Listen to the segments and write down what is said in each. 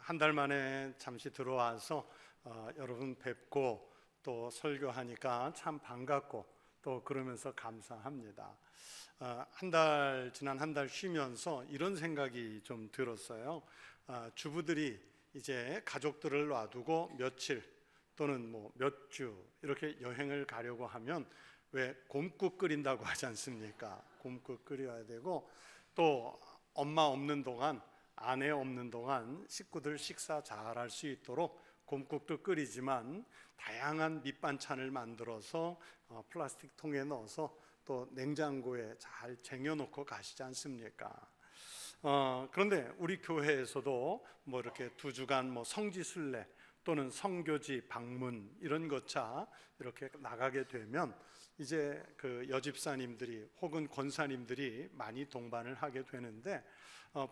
한 달 만에 잠시 들어와서 여러분 뵙고 또 설교하니까 참 반갑고 또 그러면서 감사합니다. 지난 한 달 쉬면서 이런 생각이 좀 들었어요. 주부들이 이제 가족들을 놔두고 며칠 또는 뭐 몇 주 이렇게 여행을 가려고 하면 왜 곰국 끓인다고 하지 않습니까? 곰국 끓여야 되고 또 엄마 없는 동안, 아내 없는 동안 식구들 식사 잘 할 수 있도록 곰국도 끓이지만 다양한 밑반찬을 만들어서 플라스틱 통에 넣어서 또 냉장고에 잘 쟁여놓고 가시지 않습니까? 그런데 우리 교회에서도 뭐 이렇게 2주간 뭐 성지순례 또는 성교지 방문 이런 것차 이렇게 나가게 되면 이제 그 여집사님들이 혹은 권사님들이 많이 동반을 하게 되는데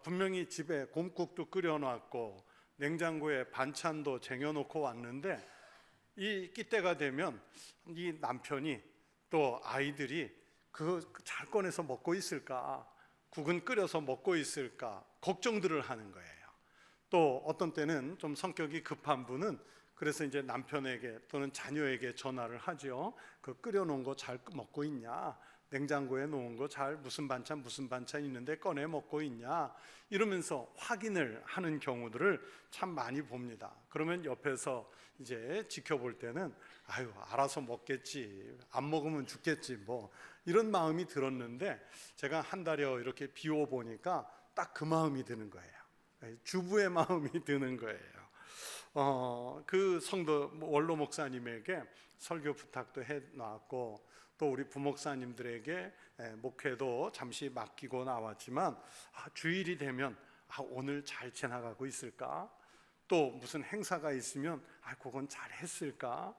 분명히 집에 곰국도 끓여놨고 냉장고에 반찬도 쟁여놓고 왔는데 이 끼때가 되면 이 남편이 또 아이들이 그거 잘 꺼내서 먹고 있을까, 국은 끓여서 먹고 있을까 걱정들을 하는 거예요. 또 어떤 때는 좀 성격이 급한 분은 그래서 이제 남편에게 또는 자녀에게 전화를 하죠. 그 끓여놓은 거 잘 먹고 있냐, 냉장고에 놓은 거 잘 무슨 반찬 있는데 꺼내 먹고 있냐, 이러면서 확인을 하는 경우들을 참 많이 봅니다. 그러면 옆에서 이제 지켜볼 때는 아유 알아서 먹겠지, 안 먹으면 죽겠지 뭐 이런 마음이 들었는데 제가 한 달여 이렇게 비워 보니까 딱 그 마음이 드는 거예요. 주부의 마음이 드는 거예요. 그 성도 원로 목사님에게 설교 부탁도 해놨고 또 우리 부목사님들에게 목회도 잠시 맡기고 나왔지만 주일이 되면 오늘 잘 지나가고 있을까? 또 무슨 행사가 있으면 그건 잘 했을까?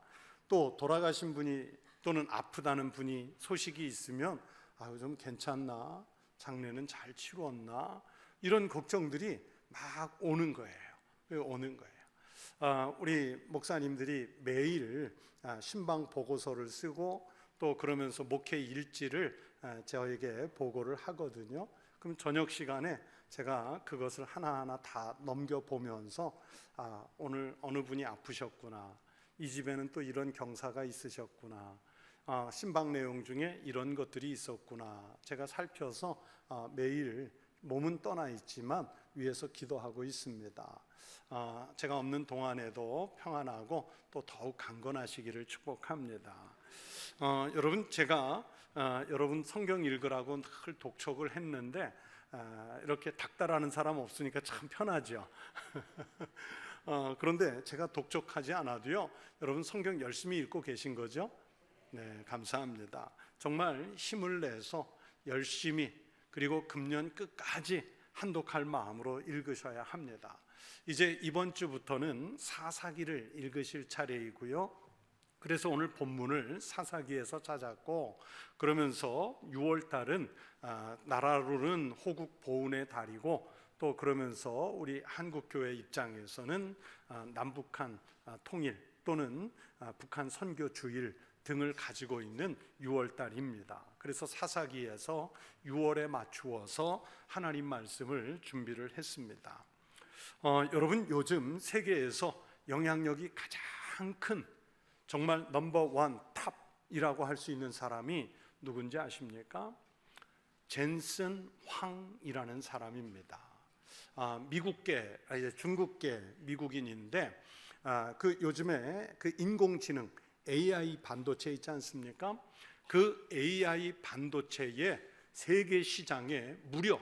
또 돌아가신 분이 또는 아프다는 분이 소식이 있으면 좀 괜찮나? 장례는 잘 치루었나? 이런 걱정들이 막 오는 거예요. 우리 목사님들이 매일 신방 보고서를 쓰고 또 그러면서 목회 일지를 저에게 보고를 하거든요. 그럼 저녁 시간에 제가 그것을 하나하나 다 넘겨보면서 오늘 어느 분이 아프셨구나, 이 집에는 또 이런 경사가 있으셨구나, 신방 내용 중에 이런 것들이 있었구나, 제가 살펴서 매일 몸은 떠나 있지만 위에서 기도하고 있습니다. 제가 없는 동안에도 평안하고 또 더욱 강건하시기를 축복합니다. 여러분 제가 여러분 성경 읽으라고 늘 독촉을 했는데 이렇게 닥달하는 사람 없으니까 참 편하죠. 그런데 제가 독촉하지 않아도요 여러분 성경 열심히 읽고 계신 거죠? 네, 감사합니다. 정말 힘을 내서 열심히 그리고 금년 끝까지 한독할 마음으로 읽으셔야 합니다. 이제 이번 주부터는 사사기를 읽으실 차례이고요. 그래서 오늘 본문을 사사기에서 찾았고 그러면서 6월달은 나라로는 호국 보훈의 달이고 또 그러면서 우리 한국교회 입장에서는 남북한 통일 또는 북한 선교 주일 등을 가지고 있는 6월달입니다. 그래서 사사기에서 6월에 맞추어서 하나님 말씀을 준비를 했습니다. 여러분 요즘 세계에서 영향력이 가장 큰 정말 넘버원 탑이라고 할 수 있는 사람이 누군지 아십니까? 젠슨 황이라는 사람입니다. 중국계 미국인인데 그 요즘에 그 인공지능 AI 반도체 있지 않습니까? 그 AI 반도체의 세계 시장의 무려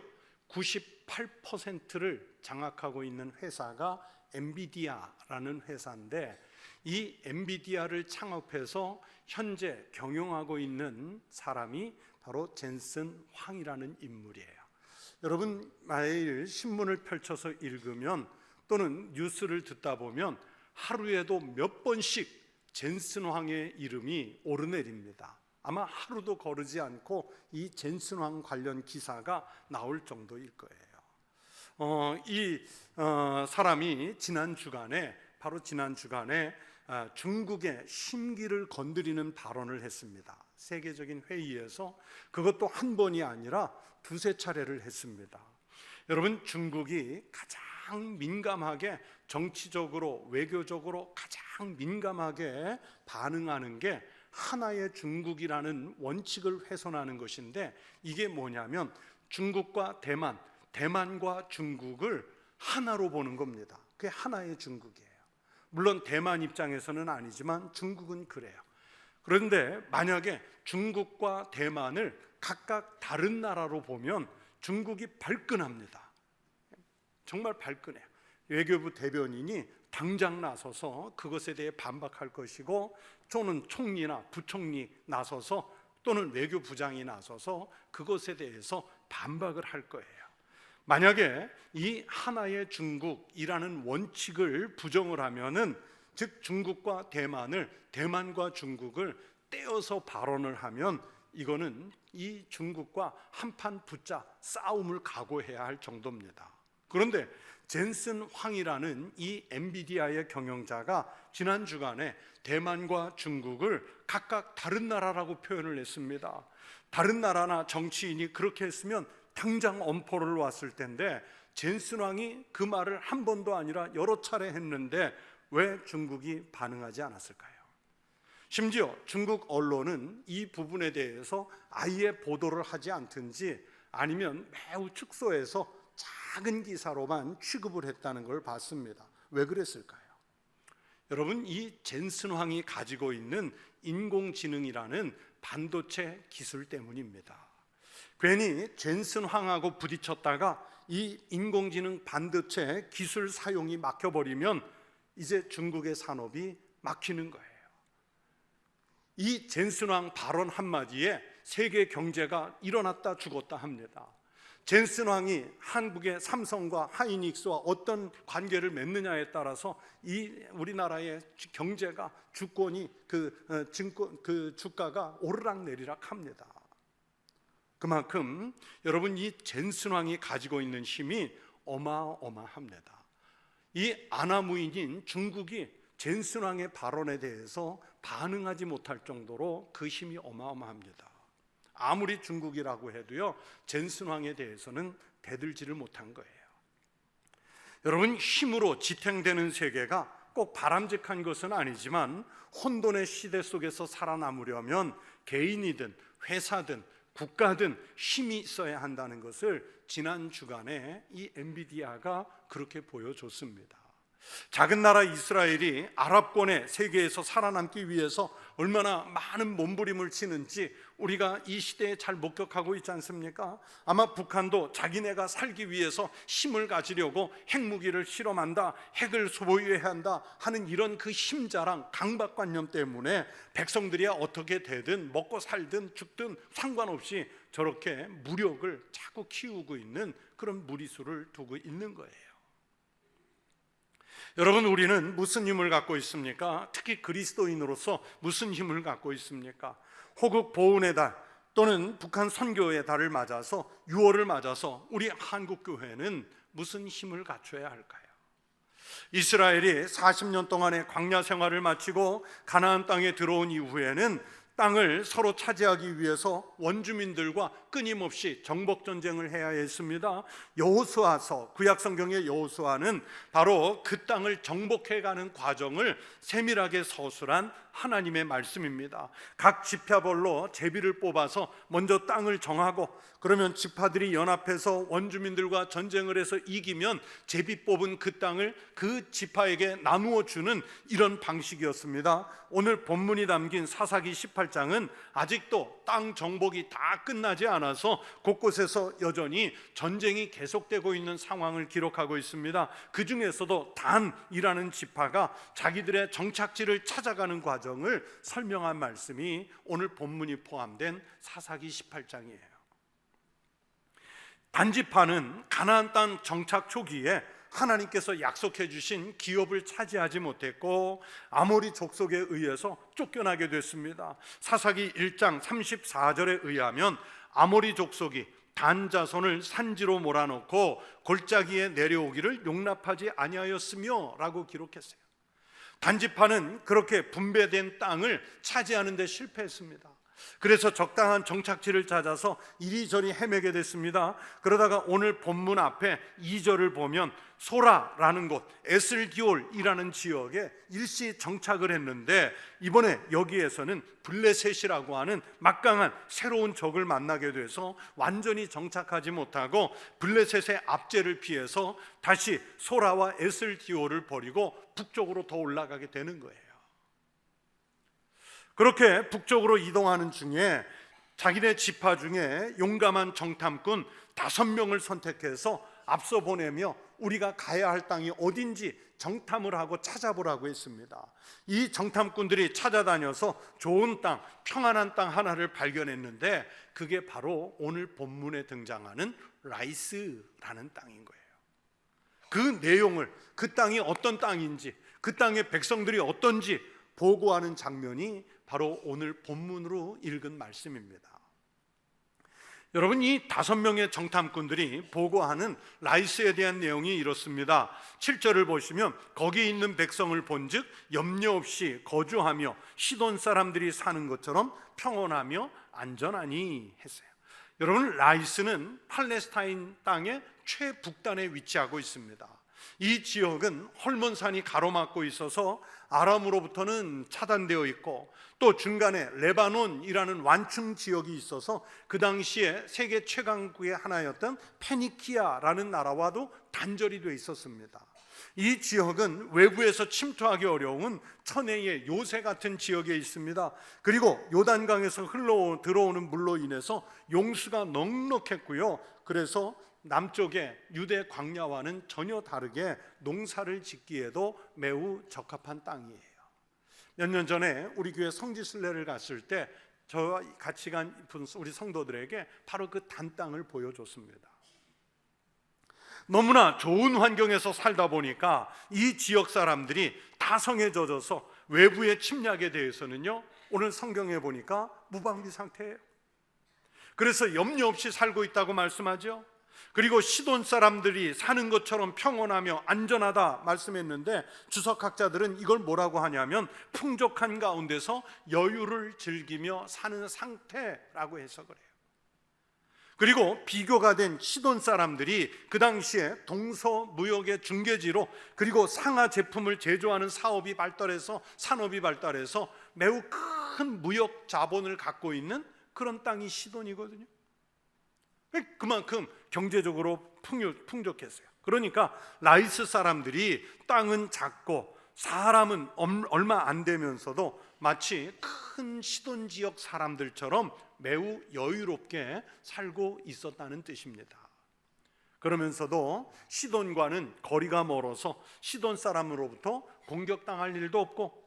98%를 장악하고 있는 회사가 엔비디아라는 회사인데 이 엔비디아를 창업해서 현재 경영하고 있는 사람이 바로 젠슨 황이라는 인물이에요. 여러분 매일 신문을 펼쳐서 읽으면 또는 뉴스를 듣다 보면 하루에도 몇 번씩 젠슨 황의 이름이 오르내립니다. 아마 하루도 거르지 않고 이 젠슨 황 관련 기사가 나올 정도일 거예요. 이 사람이 지난 주간에 중국의 심기를 건드리는 발언을 했습니다. 세계적인 회의에서 그것도 한 번이 아니라 2-3차례를 했습니다. 여러분 중국이 가장 가장 민감하게, 정치적으로 외교적으로 가장 민감하게 반응하는 게 하나의 중국이라는 원칙을 훼손하는 것인데, 이게 뭐냐면 중국과 대만, 대만과 중국을 하나로 보는 겁니다. 그게 하나의 중국이에요. 물론 대만 입장에서는 아니지만 중국은 그래요. 그런데 만약에 중국과 대만을 각각 다른 나라로 보면 중국이 발끈합니다. 정말 발끈해요. 외교부 대변인이 당장 나서서 그것에 대해 반박할 것이고, 또는 총리나 부총리 나서서, 또는 외교부장이 나서서 그것에 대해서 반박을 할 거예요. 만약에 이 하나의 중국이라는 원칙을 부정을 하면은, 즉 중국과 대만을, 대만과 중국을 떼어서 발언을 하면, 이거는 이 중국과 한판 붙자 싸움을 각오해야 할 정도입니다. 그런데 젠슨 황이라는 이 엔비디아의 경영자가 지난 주간에 대만과 중국을 각각 다른 나라라고 표현을 했습니다. 다른 나라나 정치인이 그렇게 했으면 당장 엄포를 왔을 텐데, 젠슨 황이 그 말을 한 번도 아니라 여러 차례 했는데 왜 중국이 반응하지 않았을까요? 심지어 중국 언론은 이 부분에 대해서 아예 보도를 하지 않든지, 아니면 매우 축소해서 작은 기사로만 취급을 했다는 걸 봤습니다. 왜 그랬을까요? 여러분, 이 젠슨 황이 가지고 있는 인공지능이라는 반도체 기술 때문입니다. 괜히 젠슨 황하고 부딪혔다가 이 인공지능 반도체 기술 사용이 막혀버리면 이제 중국의 산업이 막히는 거예요. 이 젠슨 황 발언 한마디에 세계 경제가 일어났다 죽었다 합니다. 젠슨 황이 한국의 삼성과 하이닉스와 어떤 관계를 맺느냐에 따라서 이 우리나라의 경제가, 주권이, 그 주가가 오르락내리락 합니다. 그만큼 여러분, 이 젠슨 황이 가지고 있는 힘이 어마어마합니다. 이 아나무인인 중국이 젠슨 황의 발언에 대해서 반응하지 못할 정도로 그 힘이 어마어마합니다. 아무리 중국이라고 해도요, 젠슨 황에 대해서는 대들지를 못한 거예요. 여러분, 힘으로 지탱되는 세계가 꼭 바람직한 것은 아니지만, 혼돈의 시대 속에서 살아남으려면 개인이든 회사든 국가든 힘이 있어야 한다는 것을 지난 주간에 이 엔비디아가 그렇게 보여줬습니다. 작은 나라 이스라엘이 아랍권의 세계에서 살아남기 위해서 얼마나 많은 몸부림을 치는지 우리가 이 시대에 잘 목격하고 있지 않습니까? 아마 북한도 자기네가 살기 위해서 힘을 가지려고 핵무기를 실험한다, 핵을 소유해야 한다 하는 이런 그 힘자랑 강박관념 때문에 백성들이 어떻게 되든 먹고 살든 죽든 상관없이 저렇게 무력을 자꾸 키우고 있는 그런 무리수를 두고 있는 거예요. 여러분, 우리는 무슨 힘을 갖고 있습니까? 특히 그리스도인으로서 무슨 힘을 갖고 있습니까? 호국 보훈의 달 또는 북한 선교의 달을 맞아서, 6월을 맞아서 우리 한국교회는 무슨 힘을 갖춰야 할까요? 이스라엘이 40년 동안의 광야 생활을 마치고 가나안 땅에 들어온 이후에는 땅을 서로 차지하기 위해서 원주민들과 끊임없이 정복 전쟁을 해야 했습니다. 여호수아서, 구약성경의 여호수아는 바로 그 땅을 정복해가는 과정을 세밀하게 서술한 하나님의 말씀입니다. 각 지파별로 제비를 뽑아서 먼저 땅을 정하고, 그러면 지파들이 연합해서 원주민들과 전쟁을 해서 이기면 제비 뽑은 그 땅을 그 지파에게 나누어 주는 이런 방식이었습니다. 오늘 본문이 담긴 사사기 18장은 아직도 땅 정복이 다 끝나지 않아서 곳곳에서 여전히 전쟁이 계속되고 있는 상황을 기록하고 있습니다. 그 중에서도 단이라는 지파가 자기들의 정착지를 찾아가는 과정을 설명한 말씀이 오늘 본문이 포함된 사사기 18장이에요. 단지파는 가나안 땅 정착 초기에 하나님께서 약속해 주신 기업을 차지하지 못했고 아모리 족속에 의해서 쫓겨나게 됐습니다. 사사기 1장 34절에 의하면 아모리 족속이 단 자손을 산지로 몰아넣고 골짜기에 내려오기를 용납하지 아니하였으며 라고 기록했어요. 단지파는 그렇게 분배된 땅을 차지하는 데 실패했습니다. 그래서 적당한 정착지를 찾아서 이리저리 헤매게 됐습니다. 그러다가 오늘 본문 앞에 2절을 보면 소라라는 곳, 에슬디올이라는 지역에 일시 정착을 했는데, 이번에 여기에서는 블레셋이라고 하는 막강한 새로운 적을 만나게 돼서 완전히 정착하지 못하고 블레셋의 압제를 피해서 다시 소라와 에슬디올을 버리고 북쪽으로 더 올라가게 되는 거예요. 그렇게 북쪽으로 이동하는 중에 자기네 지파 중에 용감한 정탐꾼 5명을 선택해서 앞서 보내며 우리가 가야 할 땅이 어딘지 정탐을 하고 찾아보라고 했습니다. 이 정탐꾼들이 찾아다녀서 좋은 땅, 평안한 땅 하나를 발견했는데, 그게 바로 오늘 본문에 등장하는 라이스라는 땅인 거예요. 그 내용을, 그 땅이 어떤 땅인지, 그 땅의 백성들이 어떤지 보고하는 장면이 바로 오늘 본문으로 읽은 말씀입니다. 여러분, 이 5명의 정탐꾼들이 보고하는 라이스에 대한 내용이 이렇습니다. 7절을 보시면 거기 있는 백성을 본즉 염려 없이 거주하며 시돈 사람들이 사는 것처럼 평온하며 안전하니 했어요. 여러분, 라이스는 팔레스타인 땅의 최북단에 위치하고 있습니다. 이 지역은 헐몬산이 가로막고 있어서 아람으로부터는 차단되어 있고, 또 중간에 레바논이라는 완충 지역이 있어서 그 당시에 세계 최강국의 하나였던 페니키아라는 나라와도 단절이 되어 있었습니다. 이 지역은 외부에서 침투하기 어려운 천혜의 요새 같은 지역에 있습니다. 그리고 요단강에서 흘러 들어오는 물로 인해서 용수가 넉넉했고요. 그래서 남쪽의 유대 광야와는 전혀 다르게 농사를 짓기에도 매우 적합한 땅이에요. 몇 년 전에 우리 교회 성지순례를 갔을 때 저와 같이 간 우리 성도들에게 바로 그 단땅을 보여줬습니다. 너무나 좋은 환경에서 살다 보니까 이 지역 사람들이 다 성에 젖어서 외부의 침략에 대해서는요, 오늘 성경에 보니까 무방비 상태예요. 그래서 염려 없이 살고 있다고 말씀하죠. 그리고 시돈 사람들이 사는 것처럼 평온하며 안전하다 말씀했는데, 주석학자들은 이걸 뭐라고 하냐면 풍족한 가운데서 여유를 즐기며 사는 상태라고 해석을 해요. 그리고 비교가 된 시돈 사람들이 그 당시에 동서무역의 중개지로, 그리고 상하 제품을 제조하는 사업이 발달해서, 산업이 발달해서 매우 큰 무역 자본을 갖고 있는 그런 땅이 시돈이거든요. 그만큼 경제적으로 풍족했어요. 그러니까 라이스 사람들이 땅은 작고 사람은 얼마 안 되면서도 마치 큰 시돈 지역 사람들처럼 매우 여유롭게 살고 있었다는 뜻입니다. 그러면서도 시돈과는 거리가 멀어서 시돈 사람으로부터 공격당할 일도 없고,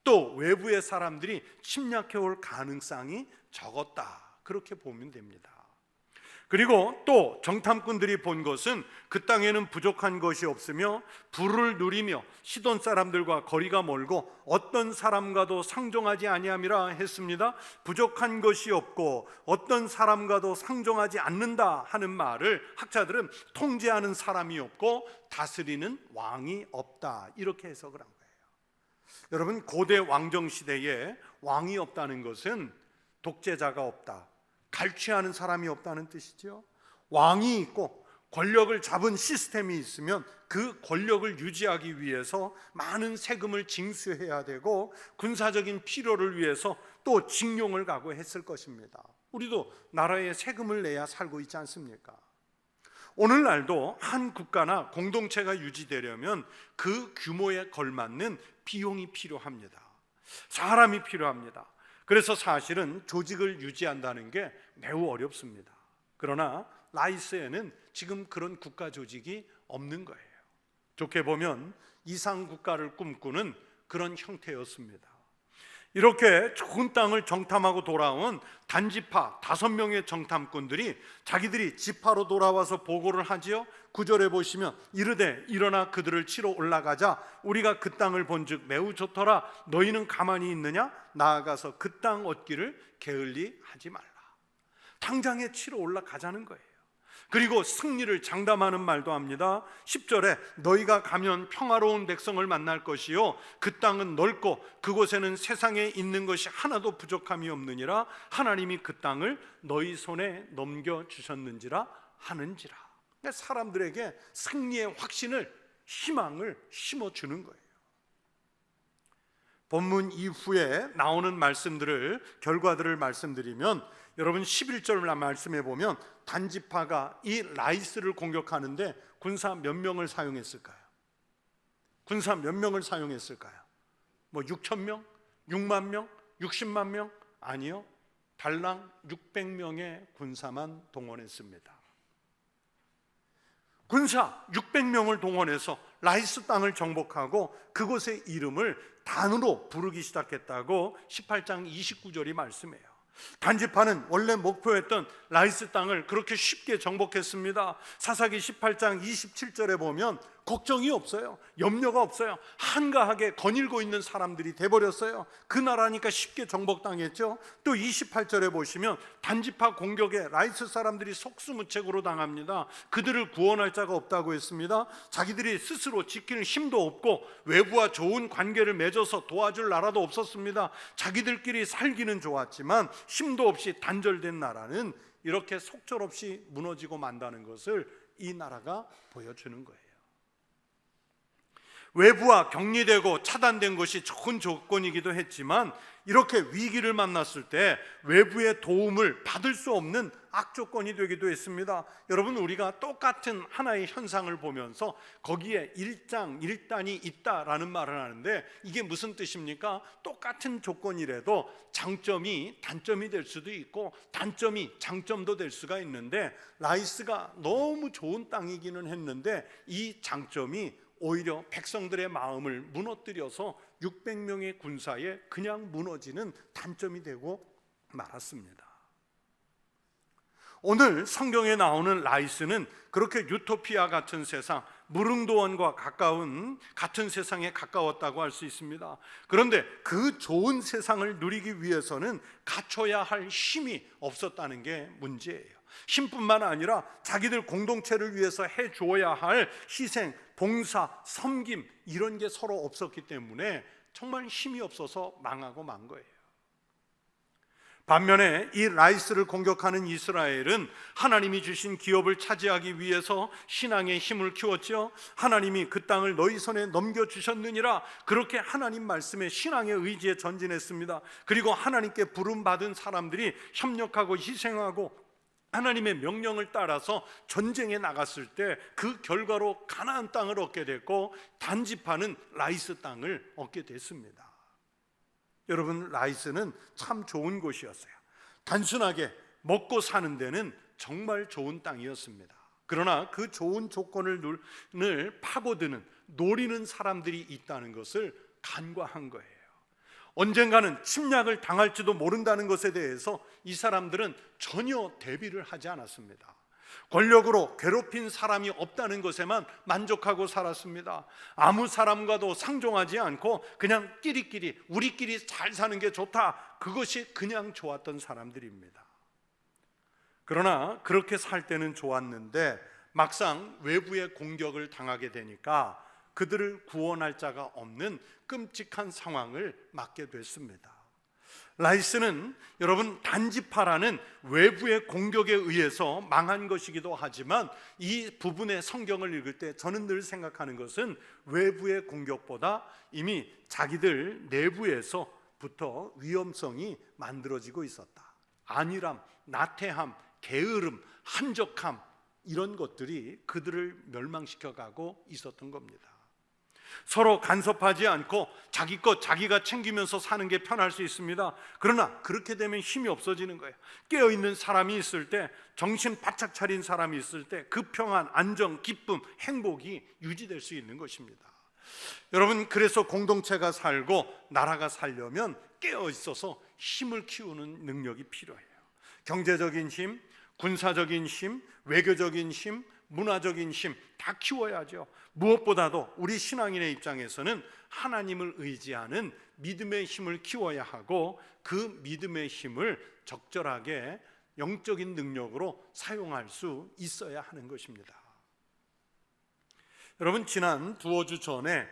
또 외부의 사람들이 침략해 올 가능성이 적었다, 그렇게 보면 됩니다. 그리고 또 정탐꾼들이 본 것은 그 땅에는 부족한 것이 없으며 부를 누리며 시돈 사람들과 거리가 멀고 어떤 사람과도 상종하지 아니함이라 했습니다. 부족한 것이 없고 어떤 사람과도 상종하지 않는다 하는 말을 학자들은 통제하는 사람이 없고 다스리는 왕이 없다, 이렇게 해석을 한 거예요. 여러분, 고대 왕정 시대에 왕이 없다는 것은 독재자가 없다, 갈취하는 사람이 없다는 뜻이죠. 왕이 있고 권력을 잡은 시스템이 있으면 그 권력을 유지하기 위해서 많은 세금을 징수해야 되고 군사적인 필요를 위해서 또 징용을 가고 했을 것입니다. 우리도 나라에 세금을 내야 살고 있지 않습니까? 오늘날도 한 국가나 공동체가 유지되려면 그 규모에 걸맞는 비용이 필요합니다. 사람이 필요합니다. 그래서 사실은 조직을 유지한다는 게 매우 어렵습니다. 그러나 라이스에는 지금 그런 국가 조직이 없는 거예요. 좋게 보면 이상 국가를 꿈꾸는 그런 형태였습니다. 이렇게 좋은 땅을 정탐하고 돌아온 단지파 5명의 정탐꾼들이 자기들이 지파로 돌아와서 보고를 하지요. 9절에 보시면 이르되 일어나 그들을 치러 올라가자. 우리가 그 땅을 본즉 매우 좋더라. 너희는 가만히 있느냐? 나아가서 그 땅 얻기를 게을리 하지 말라. 당장에 치러 올라가자는 거예요. 그리고 승리를 장담하는 말도 합니다. 10절에 너희가 가면 평화로운 백성을 만날 것이요 그 땅은 넓고 그곳에는 세상에 있는 것이 하나도 부족함이 없느니라. 하나님이 그 땅을 너희 손에 넘겨주셨는지라 하는지라. 사람들에게 승리의 확신을, 희망을 심어주는 거예요. 본문 이후에 나오는 결과들을 말씀드리면, 여러분 11절 말씀해 보면 단지파가 이 라이스를 공격하는데 군사 몇 명을 사용했을까요? 군사 몇 명을 사용했을까요? 6천 명? 6만 명? 60만 명? 아니요, 달랑 600명의 군사만 동원했습니다. 군사 600명을 동원해서 라이스 땅을 정복하고 그곳의 이름을 단으로 부르기 시작했다고 18장 29절이 말씀해요. 단지파는 원래 목표했던 라이스 땅을 그렇게 쉽게 정복했습니다. 사사기 18장 27절에 보면 걱정이 없어요. 염려가 없어요. 한가하게 거닐고 있는 사람들이 돼버렸어요. 그 나라니까 쉽게 정복당했죠. 또 28절에 보시면 단지파 공격에 라이스 사람들이 속수무책으로 당합니다. 그들을 구원할 자가 없다고 했습니다. 자기들이 스스로 지킬 힘도 없고 외부와 좋은 관계를 맺어서 도와줄 나라도 없었습니다. 자기들끼리 살기는 좋았지만 힘도 없이 단절된 나라는 이렇게 속절없이 무너지고 만다는 것을 이 나라가 보여주는 거예요. 외부와 격리되고 차단된 것이 좋은 조건이기도 했지만 이렇게 위기를 만났을 때 외부의 도움을 받을 수 없는 악조건이 되기도 했습니다. 여러분, 우리가 똑같은 하나의 현상을 보면서 거기에 일장일단이 있다라는 말을 하는데 이게 무슨 뜻입니까? 똑같은 조건이라도 장점이 단점이 될 수도 있고 단점이 장점도 될 수가 있는데, 라이스가 너무 좋은 땅이기는 했는데 이 장점이 오히려 백성들의 마음을 무너뜨려서 600명의 군사에 그냥 무너지는 단점이 되고 말았습니다. 오늘 성경에 나오는 라이스는 그렇게 유토피아 같은 세상, 무릉도원과 가까운 같은 세상에 가까웠다고 할 수 있습니다. 그런데 그 좋은 세상을 누리기 위해서는 갖춰야 할 힘이 없었다는 게 문제예요. 힘뿐만 아니라 자기들 공동체를 위해서 해줘야 할 희생, 봉사, 섬김, 이런 게 서로 없었기 때문에 정말 힘이 없어서 망하고 만 거예요. 반면에 이 라이스를 공격하는 이스라엘은 하나님이 주신 기업을 차지하기 위해서 신앙의 힘을 키웠죠. 하나님이 그 땅을 너희 손에 넘겨주셨느니라, 그렇게 하나님 말씀에 신앙의 의지에 전진했습니다. 그리고 하나님께 부름받은 사람들이 협력하고 희생하고 하나님의 명령을 따라서 전쟁에 나갔을 때 그 결과로 가나안 땅을 얻게 됐고 단지파는 라이스 땅을 얻게 됐습니다. 여러분, 라이스는 참 좋은 곳이었어요. 단순하게 먹고 사는 데는 정말 좋은 땅이었습니다. 그러나 그 좋은 조건을 파고드는, 노리는 사람들이 있다는 것을 간과한 거예요. 언젠가는 침략을 당할지도 모른다는 것에 대해서 이 사람들은 전혀 대비를 하지 않았습니다. 권력으로 괴롭힌 사람이 없다는 것에만 만족하고 살았습니다. 아무 사람과도 상종하지 않고 그냥 끼리끼리, 우리끼리 잘 사는 게 좋다, 그것이 그냥 좋았던 사람들입니다. 그러나 그렇게 살 때는 좋았는데 막상 외부의 공격을 당하게 되니까 그들을 구원할 자가 없는 끔찍한 상황을 맞게 됐습니다. 라이스는 여러분 단지파라는 외부의 공격에 의해서 망한 것이기도 하지만 이 부분의 성경을 읽을 때 저는 늘 생각하는 것은 외부의 공격보다 이미 자기들 내부에서부터 위험성이 만들어지고 있었다. 안일함, 나태함, 게으름, 한적함, 이런 것들이 그들을 멸망시켜가고 있었던 겁니다. 서로 간섭하지 않고 자기 것 자기가 챙기면서 사는 게 편할 수 있습니다. 그러나 그렇게 되면 힘이 없어지는 거예요. 깨어있는 사람이 있을 때, 정신 바짝 차린 사람이 있을 때 그 평안, 안정, 기쁨, 행복이 유지될 수 있는 것입니다. 여러분, 그래서 공동체가 살고 나라가 살려면 깨어있어서 힘을 키우는 능력이 필요해요. 경제적인 힘, 군사적인 힘, 외교적인 힘, 문화적인 힘 다 키워야죠. 무엇보다도 우리 신앙인의 입장에서는 하나님을 의지하는 믿음의 힘을 키워야 하고 그 믿음의 힘을 적절하게 영적인 능력으로 사용할 수 있어야 하는 것입니다. 여러분, 지난 두어 주 전에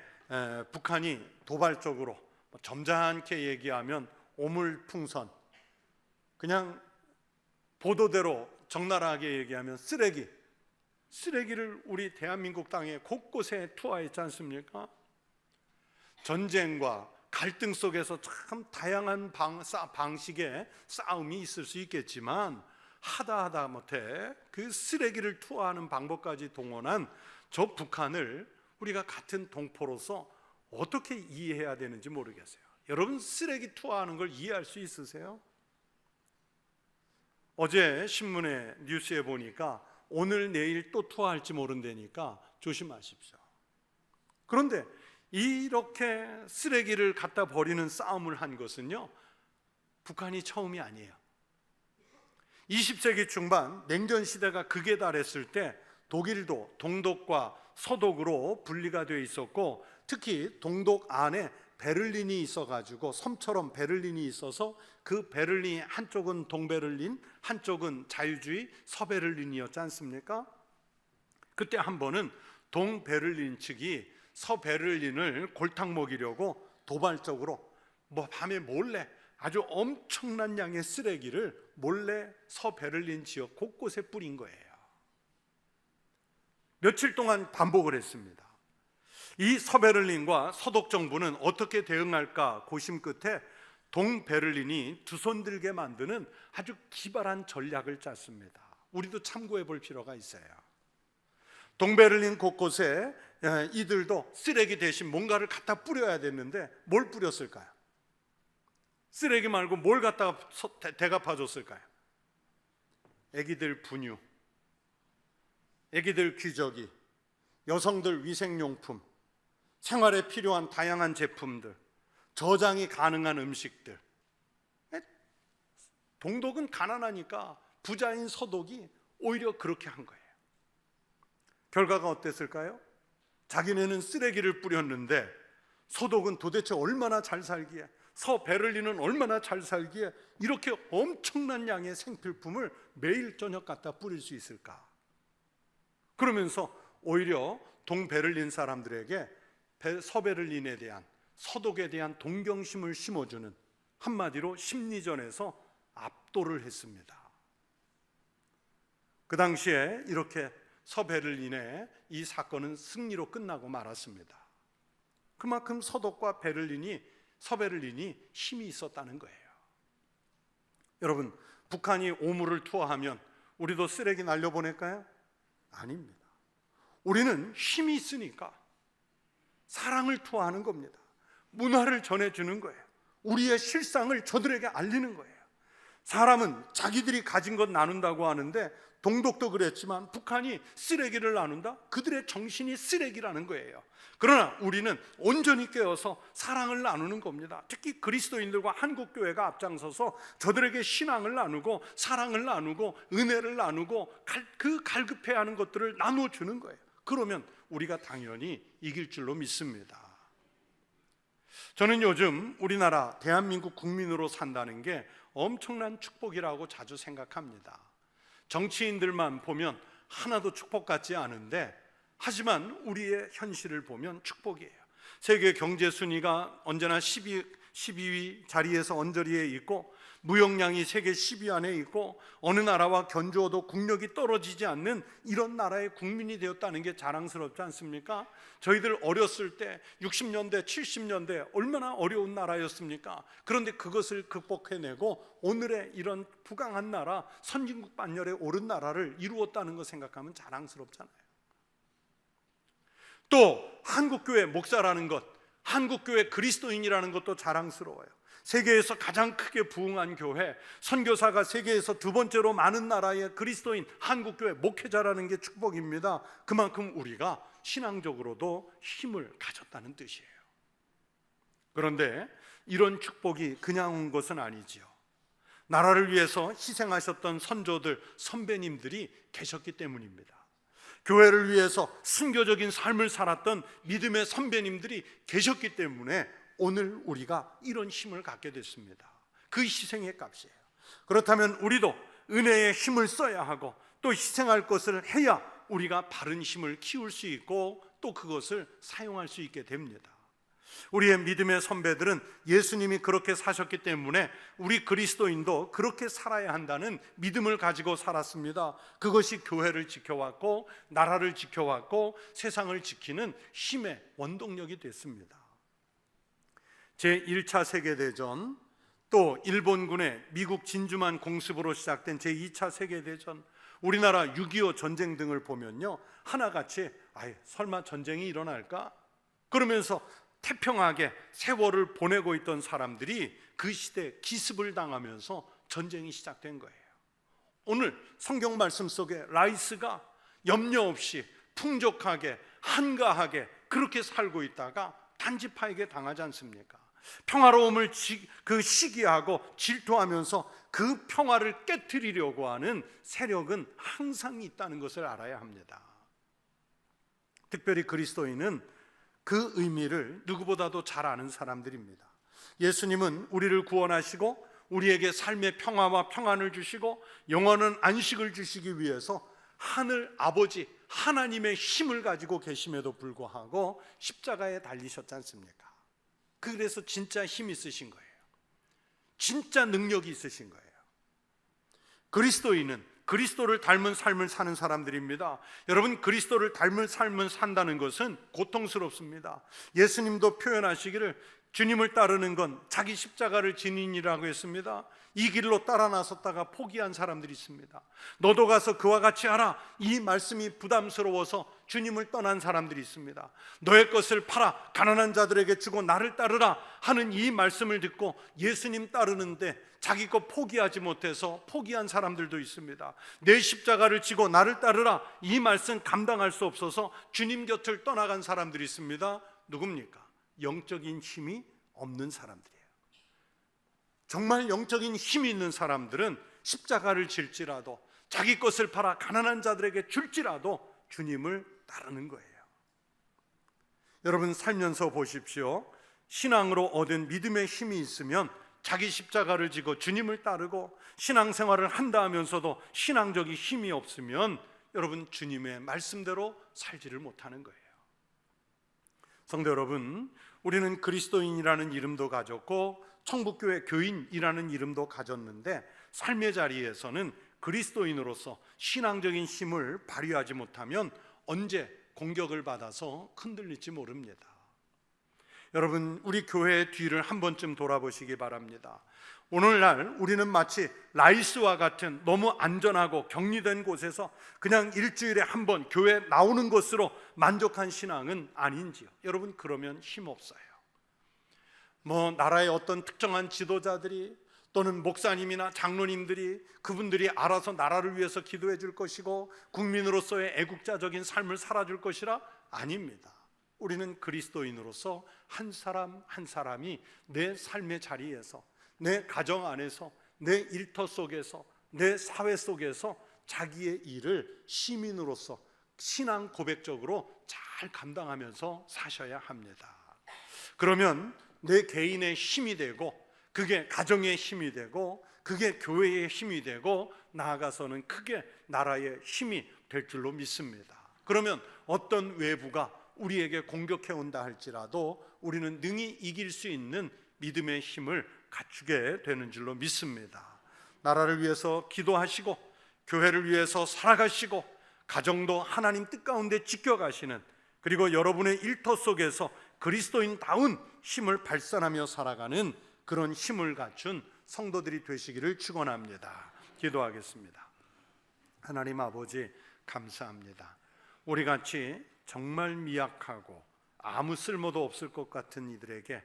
북한이 도발적으로 점잖게 얘기하면 오물풍선, 그냥 보도대로 적나라하게 얘기하면 쓰레기, 쓰레기를 우리 대한민국 땅에 곳곳에 투하했지 않습니까? 전쟁과 갈등 속에서 참 다양한 방식의 싸움이 있을 수 있겠지만 하다 못해 그 쓰레기를 투하하는 방법까지 동원한 저 북한을 우리가 같은 동포로서 어떻게 이해해야 되는지 모르겠어요. 여러분, 쓰레기 투하하는 걸 이해할 수 있으세요? 어제 신문에 뉴스에 보니까 오늘 내일 또 투하할지 모른다니까 조심하십시오. 그런데 이렇게 쓰레기를 갖다 버리는 싸움을 한 것은요, 북한이 처음이 아니에요. 20세기 중반 냉전 시대가 극에 달했을 때 독일도 동독과 서독으로 분리가 되어 있었고, 특히 동독 안에 베를린이 있어가지고 섬처럼 베를린이 있어서 그 베를린 한쪽은 동베를린, 한쪽은 자유주의 서베를린이었지 않습니까? 그때 한 번은 동베를린 측이 서베를린을 골탕 먹이려고 도발적으로 밤에 몰래 아주 엄청난 양의 쓰레기를 몰래 서베를린 지역 곳곳에 뿌린 거예요. 며칠 동안 반복을 했습니다. 이 서베를린과 서독 정부는 어떻게 대응할까 고심 끝에 동베를린이 두 손 들게 만드는 아주 기발한 전략을 짰습니다. 우리도 참고해 볼 필요가 있어요. 동베를린 곳곳에 이들도 쓰레기 대신 뭔가를 갖다 뿌려야 됐는데 뭘 뿌렸을까요? 쓰레기 말고 뭘 갖다가 대갚아 줬을까요? 애기들 분유, 애기들 귀저귀, 여성들 위생용품, 생활에 필요한 다양한 제품들, 저장이 가능한 음식들. 동독은 가난하니까 부자인 서독이 오히려 그렇게 한 거예요. 결과가 어땠을까요? 자기네는 쓰레기를 뿌렸는데 서독은 도대체 얼마나 잘 살기에, 서베를린은 얼마나 잘 살기에 이렇게 엄청난 양의 생필품을 매일 저녁 갖다 뿌릴 수 있을까? 그러면서 오히려 동베를린 사람들에게 서베를린에 대한, 서독에 대한 동경심을 심어주는, 한마디로 심리전에서 압도를 했습니다. 그 당시에 이렇게 서베를린의 이 사건은 승리로 끝나고 말았습니다. 그만큼 서독과 서베를린이 힘이 있었다는 거예요. 여러분, 북한이 오물을 투하하면 우리도 쓰레기 날려보낼까요? 아닙니다. 우리는 힘이 있으니까 사랑을 투하하는 겁니다. 문화를 전해주는 거예요. 우리의 실상을 저들에게 알리는 거예요. 사람은 자기들이 가진 것 나눈다고 하는데 동독도 그랬지만 북한이 쓰레기를 나눈다? 그들의 정신이 쓰레기라는 거예요. 그러나 우리는 온전히 깨어서 사랑을 나누는 겁니다. 특히 그리스도인들과 한국교회가 앞장서서 저들에게 신앙을 나누고 사랑을 나누고 은혜를 나누고 그 갈급해하는 것들을 나눠주는 거예요. 그러면 우리가 당연히 이길 줄로 믿습니다. 저는 요즘 우리나라 대한민국 국민으로 산다는 게 엄청난 축복이라고 자주 생각합니다. 정치인들만 보면 하나도 축복 같지 않은데, 하지만 우리의 현실을 보면 축복이에요. 세계 경제 순위가 언제나 12위 자리에서 언저리에 있고, 무역량이 세계 10위 안에 있고, 어느 나라와 견주어도 국력이 떨어지지 않는 이런 나라의 국민이 되었다는 게 자랑스럽지 않습니까? 저희들 어렸을 때 60년대 70년대 얼마나 어려운 나라였습니까? 그런데 그것을 극복해내고 오늘의 이런 부강한 나라, 선진국 반열에 오른 나라를 이루었다는 거 생각하면 자랑스럽잖아요. 또 한국교회 목사라는 것, 한국교회 그리스도인이라는 것도 자랑스러워요. 세계에서 가장 크게 부흥한 교회, 선교사가 세계에서 두 번째로 많은 나라의 그리스도인 한국교회 목회자라는 게 축복입니다. 그만큼 우리가 신앙적으로도 힘을 가졌다는 뜻이에요. 그런데 이런 축복이 그냥 온 것은 아니지요. 나라를 위해서 희생하셨던 선조들, 선배님들이 계셨기 때문입니다. 교회를 위해서 순교적인 삶을 살았던 믿음의 선배님들이 계셨기 때문에 오늘 우리가 이런 힘을 갖게 됐습니다. 그 희생의 값이에요. 그렇다면 우리도 은혜의 힘을 써야 하고 또 희생할 것을 해야 우리가 바른 힘을 키울 수 있고 또 그것을 사용할 수 있게 됩니다. 우리의 믿음의 선배들은 예수님이 그렇게 사셨기 때문에 우리 그리스도인도 그렇게 살아야 한다는 믿음을 가지고 살았습니다. 그것이 교회를 지켜왔고 나라를 지켜왔고 세상을 지키는 힘의 원동력이 됐습니다. 제1차 세계대전, 또 일본군의 미국 진주만 공습으로 시작된 제2차 세계대전, 우리나라 6.25 전쟁 등을 보면요, 하나같이 설마 전쟁이 일어날까? 그러면서 태평하게 세월을 보내고 있던 사람들이 그 시대에 기습을 당하면서 전쟁이 시작된 거예요. 오늘 성경 말씀 속에 라이스가 염려 없이 풍족하게 한가하게 그렇게 살고 있다가 단지파에게 당하지 않습니까? 평화로움을 그 시기하고 질투하면서 그 평화를 깨트리려고 하는 세력은 항상 있다는 것을 알아야 합니다. 특별히 그리스도인은 그 의미를 누구보다도 잘 아는 사람들입니다. 예수님은 우리를 구원하시고 우리에게 삶의 평화와 평안을 주시고 영원한 안식을 주시기 위해서 하늘 아버지 하나님의 힘을 가지고 계심에도 불구하고 십자가에 달리셨지 않습니까? 그래서 진짜 힘 있으신 거예요. 진짜 능력이 있으신 거예요. 그리스도인은 그리스도를 닮은 삶을 사는 사람들입니다. 여러분, 그리스도를 닮은 삶을 산다는 것은 고통스럽습니다. 예수님도 표현하시기를 주님을 따르는 건 자기 십자가를 지니라고 했습니다. 이 길로 따라 나섰다가 포기한 사람들이 있습니다. 너도 가서 그와 같이 하라, 이 말씀이 부담스러워서 주님을 떠난 사람들이 있습니다. 너의 것을 팔아 가난한 자들에게 주고 나를 따르라 하는 이 말씀을 듣고 예수님 따르는데 자기 것 포기하지 못해서 포기한 사람들도 있습니다. 내 십자가를 지고 나를 따르라, 이 말씀 감당할 수 없어서 주님 곁을 떠나간 사람들이 있습니다. 누굽니까? 영적인 힘이 없는 사람들이에요. 정말 영적인 힘이 있는 사람들은 십자가를 질지라도 자기 것을 팔아 가난한 자들에게 줄지라도 주님을 따르는 거예요. 여러분, 살면서 보십시오. 신앙으로 얻은 믿음의 힘이 있으면 자기 십자가를 지고 주님을 따르고 신앙생활을 한다 하면서도 신앙적인 힘이 없으면 여러분 주님의 말씀대로 살지를 못하는 거예요. 성도 여러분, 우리는 그리스도인이라는 이름도 가졌고 청북교회 교인이라는 이름도 가졌는데 삶의 자리에서는 그리스도인으로서 신앙적인 힘을 발휘하지 못하면 언제 공격을 받아서 흔들릴지 모릅니다. 여러분, 우리 교회의 뒤를 한 번쯤 돌아보시기 바랍니다. 오늘날 우리는 마치 라이스와 같은 너무 안전하고 격리된 곳에서 그냥 일주일에 한 번 교회에 나오는 것으로 만족한 신앙은 아닌지요? 여러분, 그러면 힘없어요. 나라의 어떤 특정한 지도자들이 또는 목사님이나 장로님들이 그분들이 알아서 나라를 위해서 기도해 줄 것이고 국민으로서의 애국자적인 삶을 살아줄 것이라? 아닙니다. 우리는 그리스도인으로서 한 사람 한 사람이 내 삶의 자리에서, 내 가정 안에서, 내 일터 속에서, 내 사회 속에서 자기의 일을 시민으로서 신앙 고백적으로 잘 감당하면서 사셔야 합니다. 그러면 내 개인의 힘이 되고, 그게 가정의 힘이 되고, 그게 교회의 힘이 되고, 나아가서는 크게 나라의 힘이 될 줄로 믿습니다. 그러면 어떤 외부가 우리에게 공격해 온다 할지라도 우리는 능히 이길 수 있는 믿음의 힘을 갖추게 되는 줄로 믿습니다. 나라를 위해서 기도하시고 교회를 위해서 살아가시고 가정도 하나님 뜻 가운데 지켜가시는, 그리고 여러분의 일터 속에서 그리스도인다운 힘을 발산하며 살아가는 그런 힘을 갖춘 성도들이 되시기를 축원합니다. 기도하겠습니다. 하나님 아버지, 감사합니다. 우리같이 정말 미약하고 아무 쓸모도 없을 것 같은 이들에게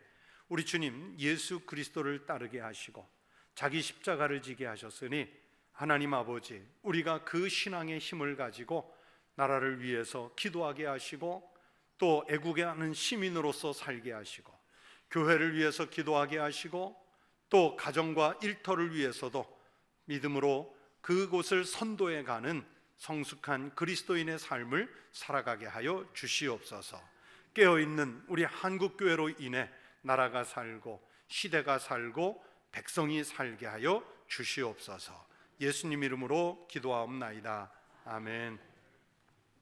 우리 주님 예수 그리스도를 따르게 하시고 자기 십자가를 지게 하셨으니 하나님 아버지, 우리가 그 신앙의 힘을 가지고 나라를 위해서 기도하게 하시고 또 애국에 하는 시민으로서 살게 하시고 교회를 위해서 기도하게 하시고 또 가정과 일터를 위해서도 믿음으로 그곳을 선도해 가는 성숙한 그리스도인의 삶을 살아가게 하여 주시옵소서. 깨어있는 우리 한국교회로 인해 나라가 살고 시대가 살고 백성이 살게 하여 주시옵소서. 예수님 이름으로 기도하옵나이다. 아멘.